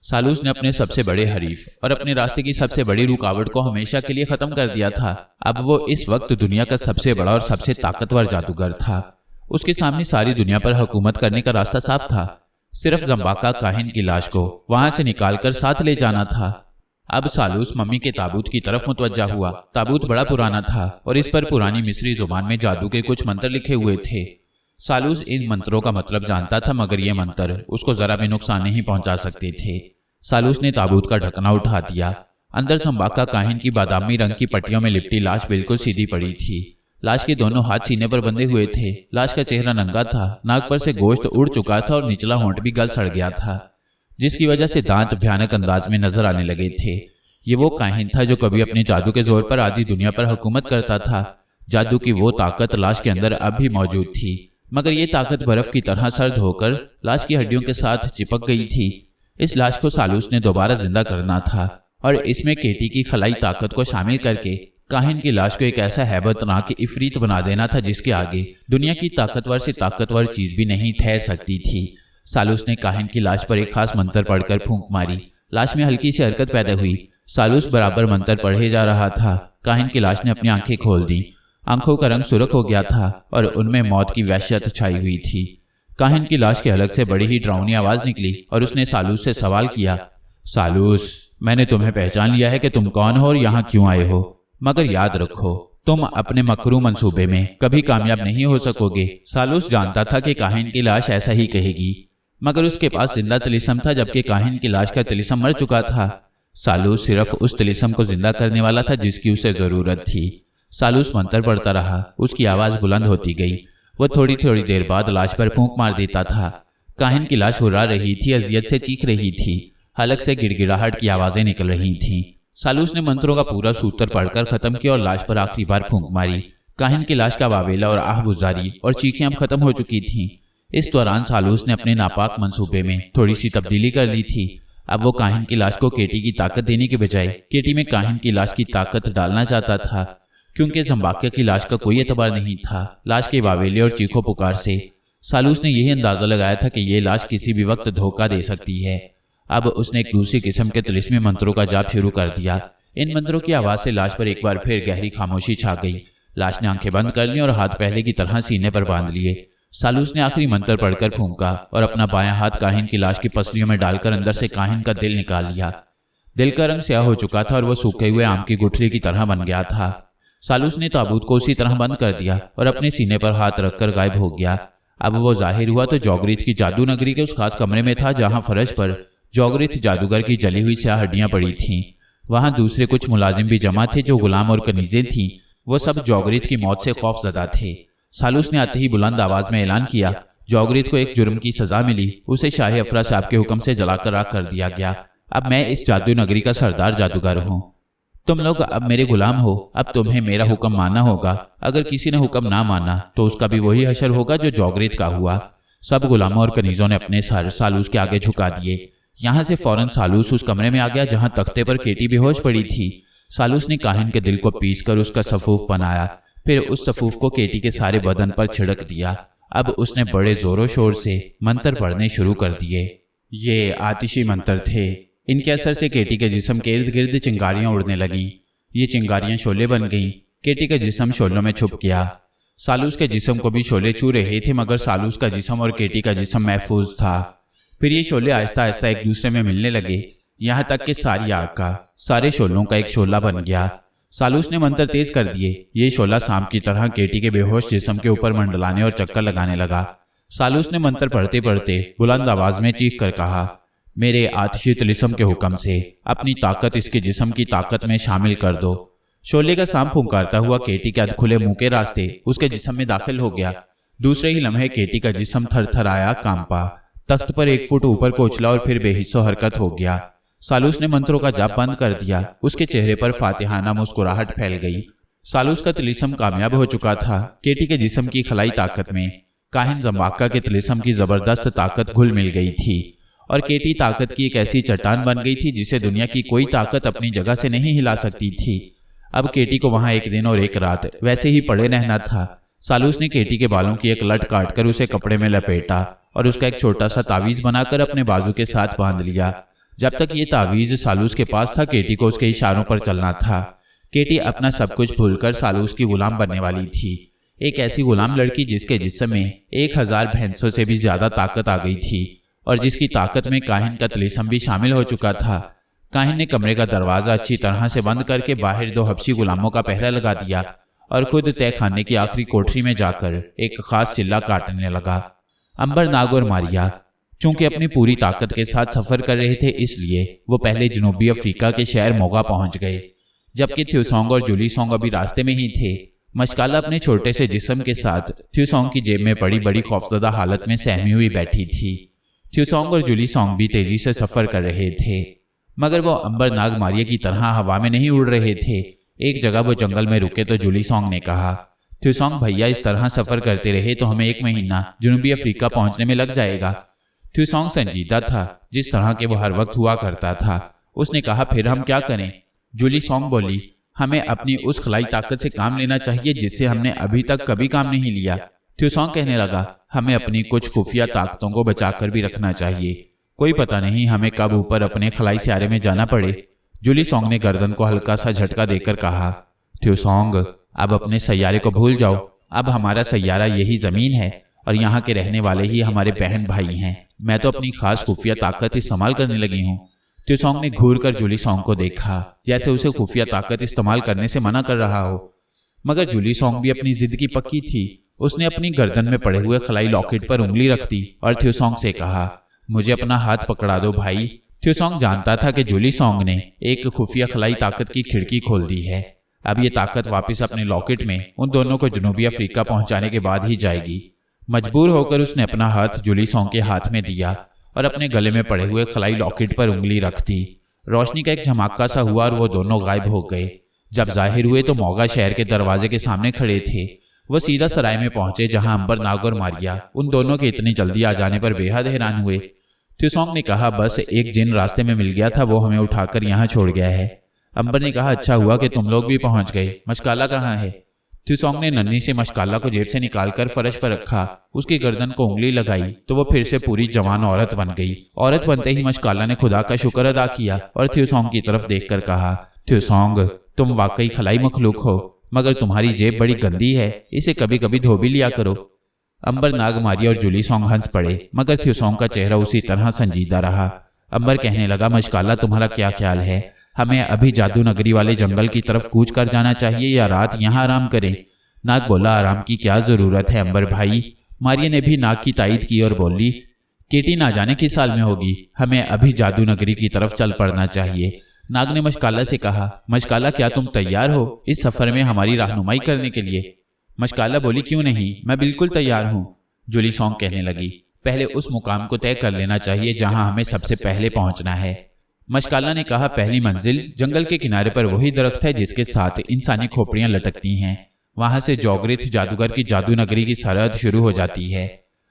सालूस ने अपने सबसे बड़े हरीफ और अपने रास्ते की सबसे बड़ी रुकावट को हमेशा के लिए खत्म कर दिया था। अब वो इस वक्त दुनिया का सबसे बड़ा और सबसे ताकतवर जादूगर था। उसके सामने सारी दुनिया पर हुकूमत करने का रास्ता साफ था। सिर्फ जम्बाका काहिन की लाश को वहां से निकालकर साथ ले जाना था। अब सालूस मम्मी के ताबूत की तरफ मुतवज्जा हुआ। ताबूत बड़ा पुराना था और इस पर पुरानी मिस्री जुबान में जादू के कुछ मंत्र लिखे हुए थे। सालूस इन मंत्रों का मतलब जानता था, मगर ये मंत्र उसको जरा भी नुकसान नहीं पहुंचा सकते थे। सालूस ने ताबूत का ढकना उठा दिया। अंदर जम्बाका काहिन की बादामी रंग की पट्टियों में लिपटी लाश बिल्कुल सीधी पड़ी थी। लाश के दोनों हाथ सीने पर बंधे हुए थे। लाश का चेहरा नंगा था, नाक पर से गोश्त उड़ चुका था और निचला होंठ भी गल सड़ गया था, जिसकी वजह से दांत भयानक अंदाज में नजर आने लगे थे। ये वो काहिन था जो कभी अपने जादू के जोर पर आधी दुनिया पर हुकूमत करता था। जादू की वो ताकत लाश के अंदर अब भी मौजूद थी, मगर ये ताकत बर्फ की तरह सर्द होकर लाश की हड्डियों के साथ चिपक गई थी। इस लाश को सालूस ने दोबारा जिंदा करना था और इसमें केटी की खलाई ताकत को शामिल करके काहिन की लाश को एक ऐसा हैबतनाक इफरीत बना देना था जिसके आगे दुनिया की ताकतवर से ताकतवर चीज भी नहीं ठहर सकती थी। सालूस ने काहिन की लाश पर एक खास मंत्र पढ़कर फूंक मारी। लाश में हल्की सी हरकत पैदा हुई। सालूस बराबर मंत्र पढ़े जा रहा था। काहिन की लाश ने अपनी आंखें खोल दी। आंखों का रंग सुर्ख हो गया था और उनमें मौत की वहशत छाई हुई थी। काहिन की लाश के हलक से बड़ी ही डरावनी आवाज निकली और उसने सालूस से सवाल किया, सालूस, मैंने तुम्हें पहचान लिया है कि तुम कौन हो और यहाँ क्यों आए हो, मगर याद रखो तुम अपने मकरू मंसूबे में कभी कामयाब नहीं हो सकोगे। सालूस जानता था कि काहिन की लाश ऐसा ही कहेगी, मगर उसके पास जिंदा तिलिस्म था, जबकि काहिन की लाश का तिलिस्म मर चुका था। सालूस सिर्फ उस तिलिस्म को जिंदा करने वाला था जिसकी उसे जरूरत थी। सालूस मंत्र पढ़ता रहा। उसकी आवाज बुलंद होती गई। वह थोड़ी थोड़ी देर बाद लाश पर फूंक मार देता था। काहिन की लाश हुर्रा रही थी, अजियत से चीख रही थी। हलक से गिड़गिड़ाहट की आवाजें निकल रही थीं। सालूस ने मंत्रों का पूरा सूत्र पढ़कर खत्म किया और लाश पर आखिरी बार फूंक मारी। काहिन की लाश का वावेला और आहगुजारी और चीखें अब खत्म हो चुकी थीं। इस दौरान सालूस ने अपने नापाक मंसूबे में थोड़ी सी तब्दीली कर ली थी। अब वो काहिन की लाश को केटी की ताकत देने के बजाय केटी में काहिन की लाश की ताकत डालना चाहता था, क्योंकि जम्बाका की लाश का कोई एतबार नहीं था। लाश के वावेले और चीखों पुकार से सालूस ने यही अंदाजा लगाया था कि ये लाश किसी भी वक्त धोखा दे सकती है। अब उसने एक दूसरी किस्म के तिलिस्मी मंत्रों का जाप शुरू कर दिया। इन मंत्रों की आवाज से लाश पर एक बार फिर गहरी खामोशी छा गई। लाश ने आंखें बंद कर ली और हाथ पहले की तरह सीने पर बांध लिए। सालूस ने आखिरी मंत्र पढ़कर फूंका और अपना बायां हाथ काहिन की लाश की पसलियों में डालकर अंदर से काहिन का दिल निकाल लिया। दिल का रंग स्याह हो चुका था और वह सूखे हुए आम की गुठली की तरह बन गया था। सालूस ने ताबूत को उसी तरह बंद कर दिया और अपने सीने पर हाथ रखकर गायब हो गया। अब वो जाहिर हुआ तो जौगरिथ की जादू नगरी के उस खास कमरे में था जहां फर्श पर जौगरिथ जादूगर की जली हुई स्याह हड्डियां पड़ी थीं। वहां दूसरे कुछ मुलाजिम भी जमा थे जो गुलाम और कनीजें थीं। वो सब जौगरिथ की मौत से खौफजदा थे। सालूस ने आते ही बुलंद आवाज में ऐलान किया, जौगरिथ को एक जुर्म की सजा मिली। उसे शाह अफरा साहब के हुक्म से जलाकर राख कर दिया गया। अब मैं इस जादू नगरी का सरदार जादूगर हूँ। तुम लोग अब मेरे गुलाम हो। अब तुम्हें मेरा हुक्म मानना होगा। अगर किसी ने हुक्म ना माना तो उसका भी वही हशर होगा जो जौगरिथ का हुआ। सब गुलामों और कनीजों ने अपने सर सालूस के आगे झुका दिए। यहाँ से फौरन सालूस उस कमरे में आ गया जहाँ तख्ते पर केटी बेहोश पड़ी थी। सालूस ने काहिन के दिल को पीसकर उसका सफूफ बनाया, फिर उस सफूफ को केटी के सारे बदन पर छिड़क दिया। अब उसने बड़े जोरों शोर से मंत्र पढ़ने शुरू कर दिए। ये आतिशी मंत्र थे। इनके असर से केटी के जिस्म के इर्द गिर्द चिंगारियां उड़ने लगीं। ये चिंगारियां शोले बन गईं। केटी का जिस्म शोलों में छुप गया। सालूस के जिस्म को भी शोले छू रहे थे, मगर सालूस का जिस्म और केटी का जिस्म महफूज था। फिर ये शोले आहिस्ता आहिस्ता एक दूसरे में मिलने लगे, यहाँ तक कि सारी आग का सारे शोलों का एक शोला बन गया। सालूस ने मंत्र तेज कर दिए। ये शोला सांप की तरह केटी के बेहोश जिस्म के ऊपर मंडलाने और चक्कर लगाने लगा। सालूस ने मंत्र पढ़ते पढ़ते बुलंद आवाज में चीख कर कहा, मेरे आतिशी तिलिस्म के हुक्म से अपनी ताकत इसके जिस्म की ताकत में शामिल कर दो। शोले का सांप फुंकारता हुआ केटी के अधखुले मुंह के रास्ते उसके जिस्म में दाखिल हो गया। दूसरे ही लम्हे केटी का जिस्म थरथराया, कांपा, तख्त पर 1 फुट ऊपर को उछला और फिर बेहिस्सो हरकत हो गया। सालूस ने मंत्रों का जाप बंद कर दिया। उसके चेहरे पर फातिहाना मुस्कुराहट फैल गई। सालूस का तिलिस्म कामयाब हो चुका था। केटी के जिस्म की खलाई ताकत में काहिन जम्बाका के तिलिस्म की जबरदस्त ताकत घुल मिल गई थी और केटी ताकत की एक ऐसी चट्टान बन गई थी जिसे दुनिया की कोई ताकत अपनी जगह से नहीं हिला सकती थी। अब केटी को वहां 1 दिन और 1 रात वैसे ही पड़े रहना था। सालूस ने केटी के बालों की एक लट काटकर उसे कपड़े में लपेटा और उसका एक छोटा सा तावीज बनाकर अपने बाजू के साथ बांध लिया। जब तक ये तावीज़ सालूस के पास था, केटी को उसके इशारों पर चलना था। केटी अपना सब कुछ भूलकर सालूस की गुलाम बनने वाली थी, एक ऐसी गुलाम लड़की जिसके जिस्म में 1000 भैंसों से भी ज्यादा ताकत आ गई थी और जिसकी ताकत में काहिन का तिलिस्म भी शामिल हो चुका था। काहिन ने कमरे का दरवाजा अच्छी तरह से बंद करके बाहर 2 हबशी गुलामों का पहरा लगा दिया और खुद तय खाने की आखिरी कोठरी में जाकर एक खास चिल्ला काटने लगा। अंबर नाग और मारिया चूंकि अपनी पूरी ताकत के साथ सफर कर रहे थे, इसलिए वो पहले जनूबी अफ्रीका के शहर मोगा पहुंच गए, जबकि थ्यूसोंग और जुली सोंग अभी रास्ते में ही थे। मशकाला अपने छोटे से जिस्म के साथ थ्यूसोंग की जेब में पड़ी बड़ी खौफजदा हालत में सहमी हुई बैठी थी। थ्यूसोंग और जुली सोंग भी तेजी से सफर कर रहे थे, मगर वो अंबर नाग मारिया की तरह हवा में नहीं उड़ रहे थे। एक जगह वो जंगल में रुके तो जुली सोंग ने कहा, थ्यूसोंग भैया, इस तरह सफर करते रहे तो हमें 1 महीना जनूबी अफ्रीका पहुंचने में लग जाएगा। थ्यूसोंग संजीदा था, जिस तरह के वो हर वक्त हुआ करता था। उसने कहा, फिर हम क्या करें? जुली सोंग बोली, हमें अपनी उस खलाई ताकत से काम लेना चाहिए जिससे हमने अभी तक कभी काम नहीं लिया। थ्यूसोंग कहने लगा, हमें अपनी कुछ खुफिया ताकतों को बचाकर भी रखना चाहिए, कोई पता नहीं हमें कब ऊपर अपने खलाई स्यारे में जाना पड़े। जुली सोंग ने गर्दन को हल्का सा झटका देकर कहा, थ्यूसोंग, अब अपने सैयारे को भूल जाओ। अब हमारा सैयारा यही जमीन है और यहाँ के रहने वाले ही हमारे बहन भाई हैं। मैं तो अपनी खास खुफिया ताकत इस्तेमाल करने लगी हूँ। थ्यूसोंग ने घूर कर जुली सोंग को देखा, जैसे उसे खुफिया ताकत इस्तेमाल करने से मना कर रहा हो, मगर जुली सोंग भी अपनी जिद की पक्की थी। उसने अपनी गर्दन में पड़े हुए खलाई लॉकेट पर उंगली रख दी और थ्यूसोंग से कहा, मुझे अपना हाथ पकड़ा दो भाई। थ्यूसोंग जानता था कि जुली सोंग ने एक खुफिया खलाई ताकत की खिड़की खोल दी है। अब ये ताकत वापस अपने लॉकेट में उन दोनों को जनूबी अफ्रीका पहुंचाने के बाद ही जाएगी। मजबूर होकर उसने अपना हाथ जुली सोंग के हाथ में दिया और अपने गले में पड़े हुए खलाई लॉकेट पर उंगली रख दी। रोशनी का एक झमाका सा हुआ और वो दोनों गायब हो गए। जब जाहिर हुए तो मोगा शहर के दरवाजे के सामने खड़े थे। वो सीधा सराय में पहुंचे, जहां अंबर नाग और मारिया उन दोनों के इतनी जल्दी आ जाने पर बेहद हैरान हुए। थ्यूसोंग ने कहा, बस एक जिन रास्ते में मिल गया था, वो हमें उठाकर यहाँ छोड़ गया है। अंबर ने कहा, अच्छा हुआ कि तुम लोग भी पहुंच गए। मशकाला कहाँ है? थ्यूसोंग ने नन्ही से मशकाला को जेब से निकालकर फर्श पर रखा, उसकी गर्दन को उंगली लगाई तो वो फिर से पूरी जवान औरत बन गई। औरत बनते ही मशकाला ने खुदा का शुक्र अदा किया और थ्यूसोंग की तरफ देखकर कहा, थ्यूसोंग, तुम वाकई खलाई मखलूक हो, मगर तुम्हारी जेब बड़ी गंदी है, इसे कभी कभी धो भी लिया करो। अंबर नाग, मारिया और जुली सोंग हंस पड़े, मगर थ्यूसोंग का चेहरा उसी तरह संजीदा रहा। अंबर कहने लगा, मशकाला, तुम्हारा क्या ख्याल है? हमें अभी जादू नगरी वाले जंगल की तरफ कूच कर जाना चाहिए या रात यहाँ आराम करें? नाग बोला, आराम की क्या जरूरत है अंबर भाई। मारिया ने भी नाग की तायीद की और बोली, केटी ना जाने किस साल में होगी, हमें अभी जादू नगरी की तरफ चल पड़ना चाहिए। नाग ने मशकाला से कहा, मशकाला, क्या तुम तैयार हो इस सफर में हमारी रहनुमाई करने के लिए? मशकाला बोली, क्यों नहीं, मैं बिल्कुल तैयार हूँ। जुली सोंग कहने लगी, पहले उस मुकाम को तय कर लेना चाहिए जहां हमें सबसे पहले पहुंचना है। मशकाला ने कहा, पहली मंजिल जंगल के किनारे पर वही दरख्त है जिसके साथ इंसानी खोपड़ियां लटकती हैं। वहां से जोगरिथ जादूगर की जादू नगरी की सरहद शुरू हो जाती है।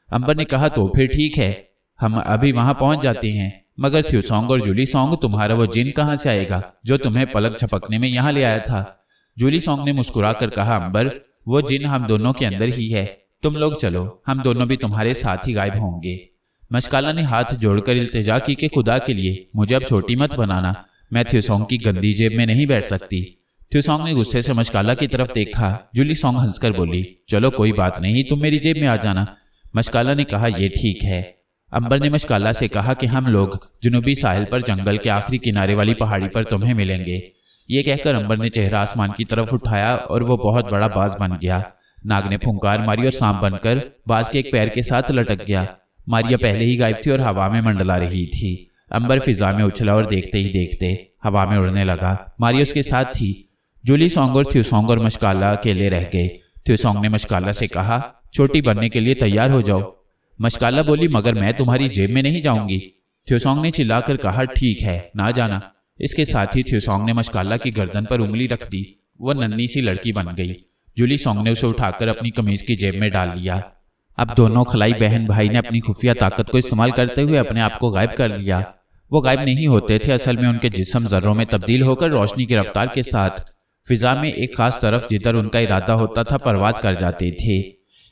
अंबर ने कहा, तो फिर ठीक है, हम अभी वहां पहुंच जाते हैं, मगर थ्यूसोंग और जुली सोंग, तुम्हारा वो जिन कहां से आएगा जो तुम्हें पलक झपकने में यहाँ ले आया था? जुली सोंग ने मुस्कुरा कर कहा, अंबर, वो जिन हम दोनों के अंदर ही है, तुम लोग चलो, हम दोनों भी तुम्हारे साथ ही गायब होंगे। मशकाला ने हाथ जोड़कर इल्तिजा की कि खुदा के लिए मुझे अब छोटी मत बनाना, मैं थ्यूसोंग की गंदी जेब में नहीं बैठ सकती। थ्यूसोंग ने गुस्से से मशकाला की तरफ देखा। जुली सोंग हंसकर बोली, चलो कोई बात नहीं, तुम मेरी जेब में आ जाना। मशकाला ने कहा, यह ठीक है। अंबर ने मशकाला से कहा कि हम लोग जनूबी साहिल पर जंगल के आखिरी किनारे वाली पहाड़ी पर तुम्हें मिलेंगे। ये कहकर अंबर ने चेहरा आसमान की तरफ उठाया और वो बहुत बड़ा बाज बन गया। नाग ने फुंकार मारी और सांप बनकर बाज के एक पैर के साथ लटक गया। मारिया पहले ही गायब थी और हवा में मंडला रही थी। अंबर फिजा में उछला और देखते ही देखते हवा में उड़ने लगा। मारिया उसके साथ थी। जुली सोंग और थ्यूसोंग और मशकाला अकेले रह गए। थ्यूसोंग ने मशकाला से कहा, छोटी बनने के लिए तैयार हो जाओ। मशकाला बोली, मगर मैं तुम्हारी जेब में नहीं जाऊंगी। थ्यूसोंग ने चिल्लाकर कहा, ठीक है, ना जाना। इसके साथ ही थ्यूसोंग ने मशकाला की गर्दन पर उंगली रख दी। वो नन्ही सी लड़की बन गई। जुली सोंग ने उसे उठाकर अपनी कमीज की जेब में डाल लिया। अब दोनों खलाई बहन भाई ने अपनी खुफिया ताकत को इस्तेमाल करते हुए अपने आप को गायब कर लिया। वो गायब नहीं होते थे, असल में उनके जिस्म जर्रों में तब्दील होकर रोशनी की रफ्तार के साथ फिजा में एक खास तरफ जिधर उनका इरादा होता था परवाज कर जाते थे।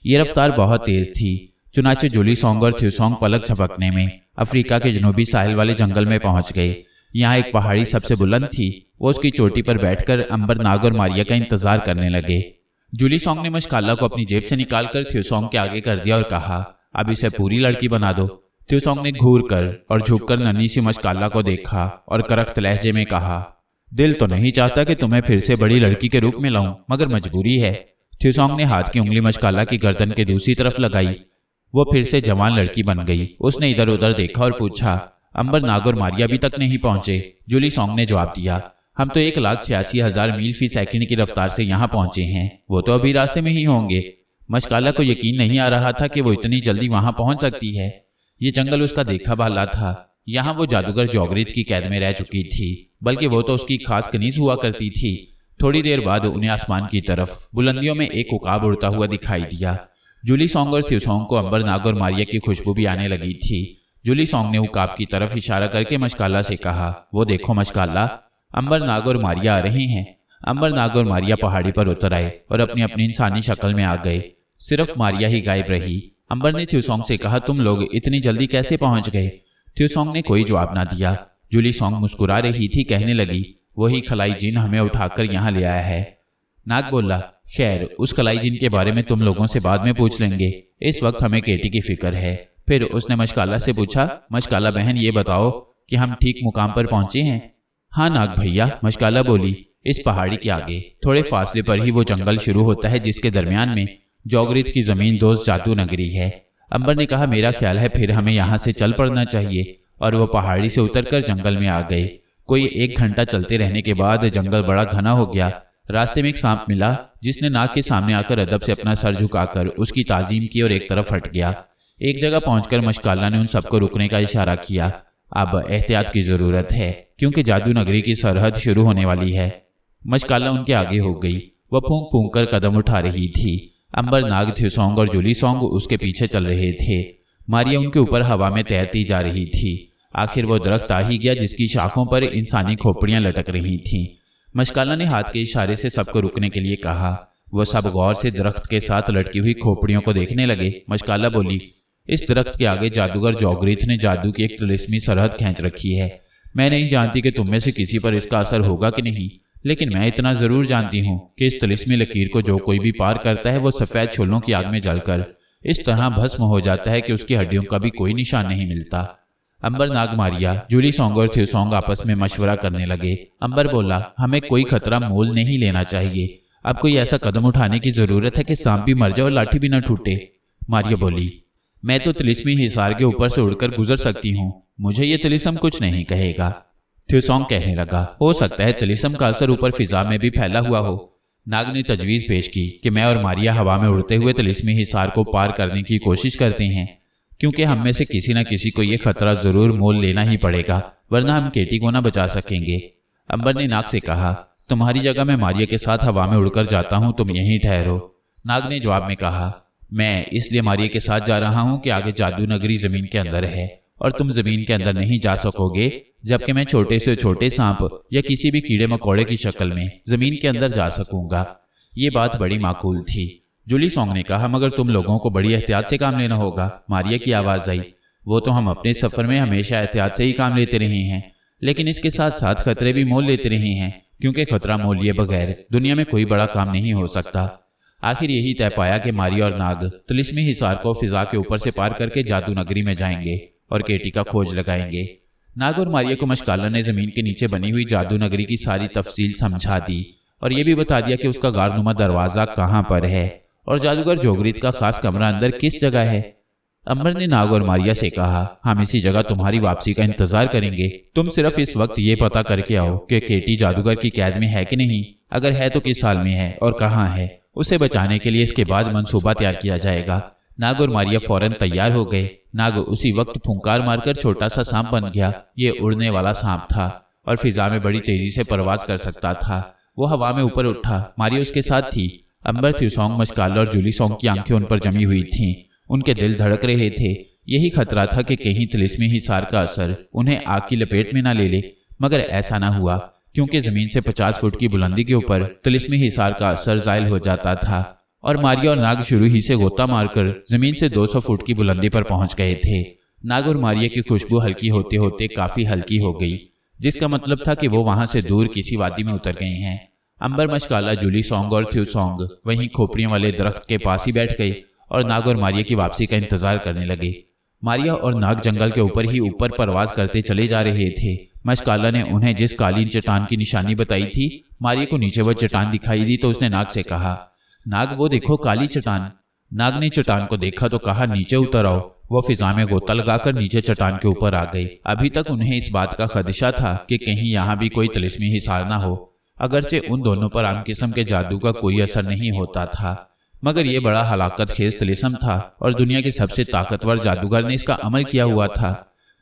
ये रफ्तार बहुत तेज थी, चुनाचे जुली सोंग और थ्यूसोंग पलक झपकने में अफ्रीका के जनूबी साहिल वाले जंगल में पहुंच गए। यहाँ एक पहाड़ी सबसे बुलंद थी। वो उसकी चोटी पर बैठकर अंबर, नाग और मारिया का इंतजार करने लगे। जूली सॉन्ग ने मशकाला को अपनी जेब से निकालकर थ्योसॉन्ग के आगे कर दिया और कहा, अब इसे पूरी लड़की बना दो। थ्योसॉन्ग ने घूर कर और झुककर नन्ही सी मशकाला को देखा और करख्त लहजे में कहा, दिल तो नहीं चाहता कि तुम्हें फिर से बड़ी लड़की के रूप में लाऊं, मगर मजबूरी है। थ्योसॉन्ग ने हाथ की उंगली मशकाला की गर्दन के दूसरी तरफ लगाई। वो फिर से जवान लड़की बन गई। उसने इधर उधर देखा और पूछा, अंबर, नाग और मारिया अभी तक नहीं पहुंचे? जूली सॉन्ग ने जवाब दिया, हम तो 1,86,000 मील फी सेकंड की रफ्तार से यहाँ पहुंचे हैं। वो तो अभी रास्ते में ही होंगे। मशकाला को यकीन नहीं आ रहा था कि वो इतनी जल्दी वहां पहुंच सकती है। ये जंगल उसका देखा भाला था। यहाँ वो जादूगर जोगरित की कैद में रह चुकी थी, बल्कि वो तो उसकी खास कनीज हुआ करती थी। थोड़ी देर बाद उन्हें आसमान की तरफ बुलंदियों में एक उकाब उड़ता हुआ दिखाई दिया। जूली सॉन्ग और थ्योसॉन्ग को अंबर, नाग और मारिया की खुशबू भी आने लगी थी। जूली सॉन्ग ने उकाब की तरफ इशारा करके मशकाला से कहा, वो देखो मशकाला, अंबर, नाग और मारिया आ रहे हैं। अंबर, नाग और मारिया पहाड़ी पर उतर आए और अपनी अपनी इंसानी शक्ल में आ गए। सिर्फ मारिया ही गायब रही। अंबर ने थ्योसॉन्ग से कहा, तुम लोग इतनी जल्दी कैसे पहुंच गए? थ्योसॉन्ग ने कोई जवाब ना दिया। जूली सॉन्ग मुस्कुरा रही थी, कहने लगी, वही खलाई जिन हमें उठाकर यहाँ ले आया है। नाग बोला, खैर, उस खलाई जिन के बारे में तुम लोगों से बाद में पूछ लेंगे। इस वक्त हमें केटी की फिक्र है। फिर उसने मशकाला से पूछा, मशकाला बहन, ये बताओ कि हम ठीक मुकाम पर पहुंचे हैं? हाँ नाग भैया, मशकाला बोली, इस पहाड़ी के आगे थोड़े फासले पर ही वो जंगल शुरू होता है जिसके दरमियान में जोगरित की जमीन दोस्त जादू नगरी है। अंबर ने कहा, मेरा ख्याल है फिर हमें यहाँ से चल पड़ना चाहिए। और वो पहाड़ी से उतरकर जंगल में आ गए। कोई 1 घंटा चलते रहने के बाद जंगल बड़ा घना हो गया। रास्ते में एक सांप मिला जिसने नाग के सामने आकर अदब से अपना सर झुकाकर उसकी ताजीम की और एक तरफ हट गया। एक जगह पहुंचकर मशकाला ने उन सबको रुकने का इशारा किया। अब एहतियात की जरूरत है क्योंकि जादू नगरी की सरहद शुरू होने वाली है। मशकाला उनके आगे हो गई। वह फूंक फूंक कर कदम उठा रही थी। अंबर, नाग, थ्योसॉन्ग और जूली सॉन्ग उसके पीछे चल रहे थे। मारिया उनके ऊपर हवा में तैरती जा रही थी। आखिर वो दरख्त आ ही गया जिसकी शाखों पर इंसानी खोपड़ियां लटक रही थीं। मशकाला ने हाथ के इशारे से सबको रुकने के लिए कहा। वो सब गौर से दरख्त के साथ लटकी हुई खोपड़ियों को देखने लगे। मशकाला बोली, इस दरख्त के आगे जादूगर जोगरित ने जादू की एक तिलिस्मी सरहद खींच रखी है। मैं नहीं जानती कि तुम में से किसी पर इसका असर होगा कि नहीं, लेकिन मैं इतना जरूर जानती हूँ कि इस तिलिस्मी लकीर को जो कोई भी पार करता है वो सफेद छोलों की आग में जलकर इस तरह भस्म हो जाता है कि उसकी हड्डियों का भी कोई निशान नहीं मिलता। अंबर, नाग, मारिया, जूली सॉन्ग और थ्योसॉन्ग आपस में मशवरा करने लगे। अंबर बोला, हमें कोई खतरा मोल नहीं लेना चाहिए। अब कोई ऐसा कदम उठाने की जरूरत है कि सांप भी मर जाए और लाठी भी न टूटे। मारिया बोली, मैं तो तिलिस्मी हिसार के ऊपर से उड़कर गुजर सकती हूँ, मुझे ये तिलिस्म कुछ नहीं कहेगा। थ्योसॉन्ग कहने लगा, हो सकता है तिलिस्म का असर ऊपर फिजा में भी फैला हुआ हो। नाग ने तजवीज पेश की कि मैं और मारिया हवा में उड़ते हुए तिलिस्मी हिसार को पार करने की कोशिश करते हैं, क्योंकि हम में से किसी न किसी को यह खतरा जरूर मोल लेना ही पड़ेगा, वरना हम केटी को न बचा सकेंगे। अंबर ने नाग से कहा, तुम्हारी जगह मैं मारिया के साथ हवा में उड़कर जाता हूं, तुम यहीं ठहरो। नाग ने जवाब में कहा, मैं इसलिए मारिया के साथ जा रहा हूं कि आगे जादू नगरी जमीन के अंदर है और तुम जमीन के अंदर नहीं जा सकोगे, जबकि मैं छोटे से छोटे सांप या किसी भी कीड़े मकोड़े की शक्ल में जमीन के अंदर जा सकूंगा। ये बात बड़ी माकूल थी। जूली सॉन्ग ने कहा, मगर तुम लोगों को बड़ी एहतियात से काम लेना होगा। मारिया की आवाज आई, वो तो हम अपने सफर में हमेशा एहतियात से ही काम लेते रहे हैं, लेकिन इसके साथ साथ खतरे भी मोल लेते रहे हैं, क्योंकि खतरा मोल लिए बगैर दुनिया में कोई बड़ा काम नहीं हो सकता। आखिर यही तय पाया कि मारिया और नाग तिलिस्मी हिसार को फिजा के ऊपर से पार करके जादू नगरी में जाएंगे और केटी का खोज लगाएंगे। नाग और मारिया को मशकाला ने जमीन के नीचे बनी हुई जादू नगरी की सारी तफसील समझा दी और यह भी बता दिया कि उसका गारनुमा दरवाजा कहाँ पर है और जादूगर जोगरित का खास कमरा अंदर किस जगह है। अंबर ने नाग और मारिया से कहा, हम इसी जगह तुम्हारी वापसी का इंतजार करेंगे। तुम सिर्फ इस वक्त ये पता करके आओ कि केटी जादूगर की कैद में है कि नहीं, अगर है तो किस हाल में है और कहाँ है। उसे बचाने के लिए इसके बाद मंसूबा तैयार किया जाएगा। नाग और मारिया फौरन तैयार हो गए। नाग उसी वक्त फुंकार मारकर छोटा सा सांप बन गया। ये उड़ने वाला सांप था और फिजा में बड़ी तेजी से परवाज कर सकता था। वो हवा में ऊपर उठा। मारिया उसके साथ थी। अंबर, थ्योसॉन्ग, मशकाला और जूली सॉन्ग की आंखें उन पर जमी हुई थीं। उनके दिल धड़क रहे थे। यही खतरा था कि कहीं तिलिस्मी हिसार का असर उन्हें आग की लपेट में ना ले ले, मगर ऐसा ना हुआ, क्योंकि जमीन से 50 फुट की बुलंदी के ऊपर तिलिस्मी हिसार का असर जायल हो जाता था और मारिया और नाग शुरू ही से गोता मारकर जमीन से 200 फुट की बुलंदी पर पहुंच गए थे। नाग और मारिया की खुशबू हल्की होते होते काफी हल्की हो गई, जिसका मतलब था कि वो वहां से दूर किसी वादी में उतर गए हैं। अंबर मशकाला, जूली सॉन्ग और थ्यू सॉन्ग वहीं खोपड़ियों वाले दरख्त के पास ही बैठ गए और नाग और मारिया की वापसी का इंतजार करने लगे। मारिया और नाग जंगल के ऊपर ही ऊपर परवाज करते चले जा रहे थे। मशकाला ने उन्हें जिस कालीन चट्टान की निशानी बताई थी, मारिया को नीचे वह चट्टान दिखाई दी तो उसने नाग से कहा, नाग वो देखो काली चट्टान। नाग ने चट्टान को देखा तो कहा, नीचे उतर आओ। वो फिजा में गोता लगाकर नीचे चट्टान के ऊपर आ गए। अभी तक उन्हें इस बात का खदशा था कि कहीं यहाँ भी कोई तिलिस्मी हिसार ना हो। अगरचे उन दोनों पर आम किस्म के जादू का कोई असर नहीं होता था, मगर यह बड़ा हलाकत खेज तिलिस्म था और दुनिया के सबसे ताकतवर जादूगर ने इसका अमल किया हुआ था।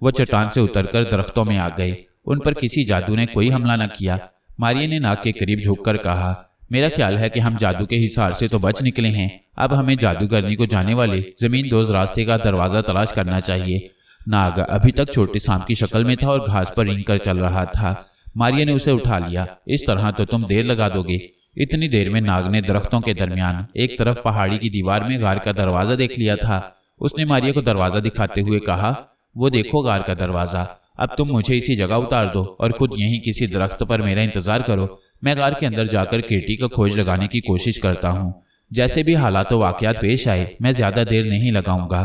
वह चट्टान से उतरकर दरख्तों में आ गए। उन पर किसी जादू ने कोई हमला न किया। मारिया ने नाग के करीब झुककर कहा, मेरा ख्याल है कि हम जादू के हिसार से तो बच निकले हैं। अब हमें जादूगरनी को जाने वाले जमीन दोज रास्ते का दरवाजा तलाश करना चाहिए। नाग अभी तक छोटे सांप की शक्ल में था और घास पर रेंग कर चल रहा था। मारिया ने उसे उठा लिया। इस तरह तो तुम देर लगा दोगे। इतनी देर में नाग ने दरख्तों के दरमियान एक तरफ पहाड़ी की दीवार में गार का दरवाजा देख लिया था। उसने मारिया को दरवाजा दिखाते हुए कहा, वो देखो गार का दरवाजा। अब तुम मुझे इसी जगह उतार दो और खुद यहीं किसी दरख्त पर मेरा इंतजार करो। मैं गार के अंदर जाकर केटी का खोज लगाने की कोशिश करता हूँ। जैसे भी हालात व वाकयात पेश आए, मैं ज्यादा देर नहीं लगाऊंगा।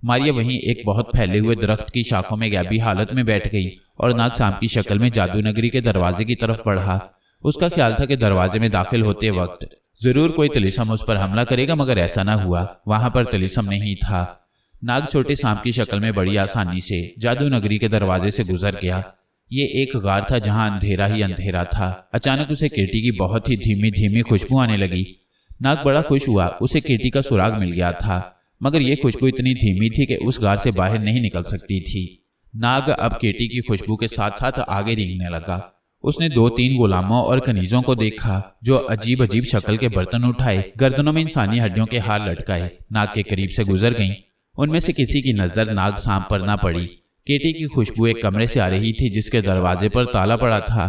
मारिया वहीं एक बहुत फैले हुए दरख्त की शाखों में गैबी हालत में बैठ गई और नाग सांप की शक्ल में जादू नगरी के दरवाजे की तरफ बढ़ा। उसका ख्याल था कि दरवाजे में दाखिल होते वक्त जरूर कोई तिलिस्म उस पर हमला करेगा, मगर ऐसा ना हुआ। वहां पर तिलिस्म नहीं था। नाग छोटे सांप की शक्ल में बड़ी आसानी से जादू नगरी के दरवाजे से गुजर गया। ये एक गार था जहां अंधेरा ही अंधेरा था। अचानक उसे केटी की बहुत ही धीमी धीमी खुशबू आने लगी। नाग बड़ा खुश हुआ, उसे केटी का सुराग मिल गया था, मगर यह खुशबू इतनी धीमी थी कि उस गार से बाहर नहीं निकल सकती थी। नाग अब केटी की खुशबू के साथ साथ आगे रेंगने लगा। उसने 2-3 गुलामों और कनीजों को देखा जो अजीब अजीब शक्ल के बर्तन उठाए, गर्दनों में इंसानी हड्डियों के हार लटकाए नाग के करीब से गुजर गईं। उनमें से किसी की नजर नाग सांप पर ना पड़ी। केटी की खुशबू एक कमरे से आ रही थी जिसके दरवाजे पर ताला पड़ा था।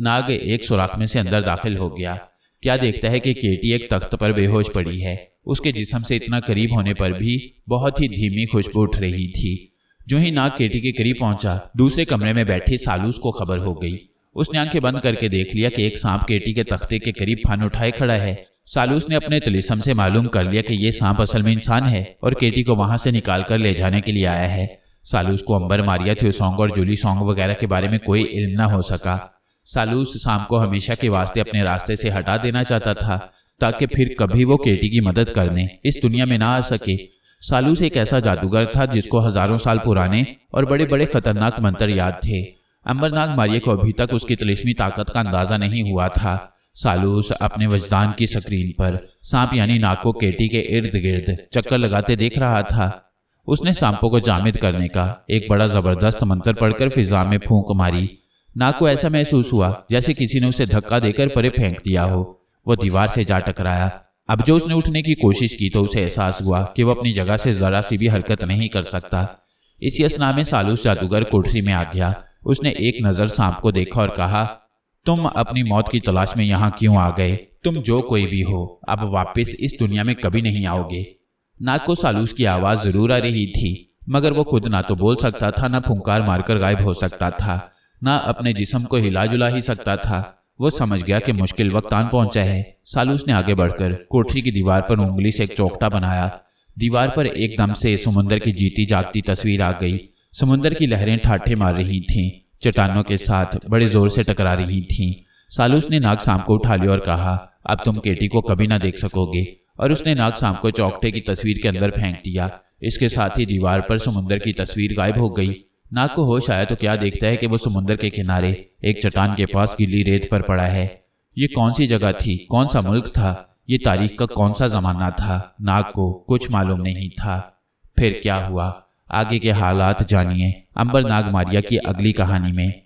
नाग एक सुराख में से अंदर दाखिल हो गया। क्या देखता है कि केटी एक तख्त पर बेहोश पड़ी है। उसके जिस्म से इतना करीब होने पर भी बहुत ही धीमी खुशबू उठ रही थी। जो ही नाग केटी के करीब पहुंचा, दूसरे कमरे में बैठे सालूस को खबर हो गई। उसने आंखें बंद करके देख लिया कि एक सांप केटी के तख्ते के करीब फन उठाए खड़ा है। सालूस ने अपने तिलिस्म से मालूम कर लिया कि यह सांप असल में इंसान है और केटी को वहां से निकाल कर ले जाने के लिए आया है। सालूस को अंबर, मारिया, थ्यू सॉन्ग और जूली सॉन्ग वगैरह के बारे में कोई इल्म न हो सका। सालूस सांप को हमेशा के वास्ते अपने रास्ते से हटा देना चाहता था ताकि फिर कभी वो केटी की मदद करने इस दुनिया में ना आ सके। सालूस एक ऐसा जादूगर था जिसको हजारों साल पुराने और बड़े बड़े खतरनाक मंत्र याद थे। अंबरनाग मारिया को अभी तक उसकी तिलिस्मी ताकत का अंदाजा नहीं हुआ था। सालूस अपने वजदान की स्क्रीन पर सांप यानी नाग को केटी के इर्द गिर्द चक्कर लगाते देख रहा था। उसने सांपों को जामिद करने का एक बड़ा जबरदस्त मंत्र पढ़कर फिजा में फूंक मारी। नाग को ऐसा महसूस हुआ जैसे किसी ने उसे धक्का देकर परे फेंक दिया हो। वो दीवार से जा टकराया। अब जो उसने उठने की कोशिश की तो उसे एहसास हुआ कि वो अपनी जगह से जरा सी भी हरकत नहीं कर सकता। इसी असना में सालूस जादूगर कुर्सी में आ गया। उसने एक नजर सांप को देखा और कहा, तुम अपनी मौत की तलाश में यहाँ क्यों आ गए? तुम जो कोई भी हो, अब वापस इस दुनिया में कभी नहीं आओगे। नाग को सालूस की आवाज जरूर आ रही थी, मगर वो खुद ना तो बोल सकता था, ना फुंकार मारकर गायब हो सकता था, ना अपने जिस्म को हिला जुला ही सकता था। वो समझ गया कि मुश्किल वक्त आन पहुंचा है। सालूस ने आगे बढ़कर कोठरी की दीवार पर उंगली से एक चौखटा बनाया। दीवार पर एकदम से समुंदर की जीती जागती तस्वीर आ गई। समुंदर की लहरें ठाठे मार रही थीं, चट्टानों के साथ बड़े जोर से टकरा रही थीं। सालूस ने नाग सांप को उठा लिया और कहा, अब तुम केटी को कभी ना देख सकोगे। और उसने नाग सांप को चौखटे की तस्वीर के अंदर फेंक दिया। इसके साथ ही दीवार पर समुंदर की तस्वीर गायब हो गई। नाग को होश आया तो क्या देखता है कि वो समुंदर के किनारे एक चट्टान के पास गीली रेत पर पड़ा है। ये कौन सी जगह थी? कौन सा मुल्क था? ये तारीख का कौन सा जमाना था? नाग को कुछ मालूम नहीं था। फिर क्या हुआ? आगे के हालात जानिए अंबर नाग मारिया की अगली कहानी में।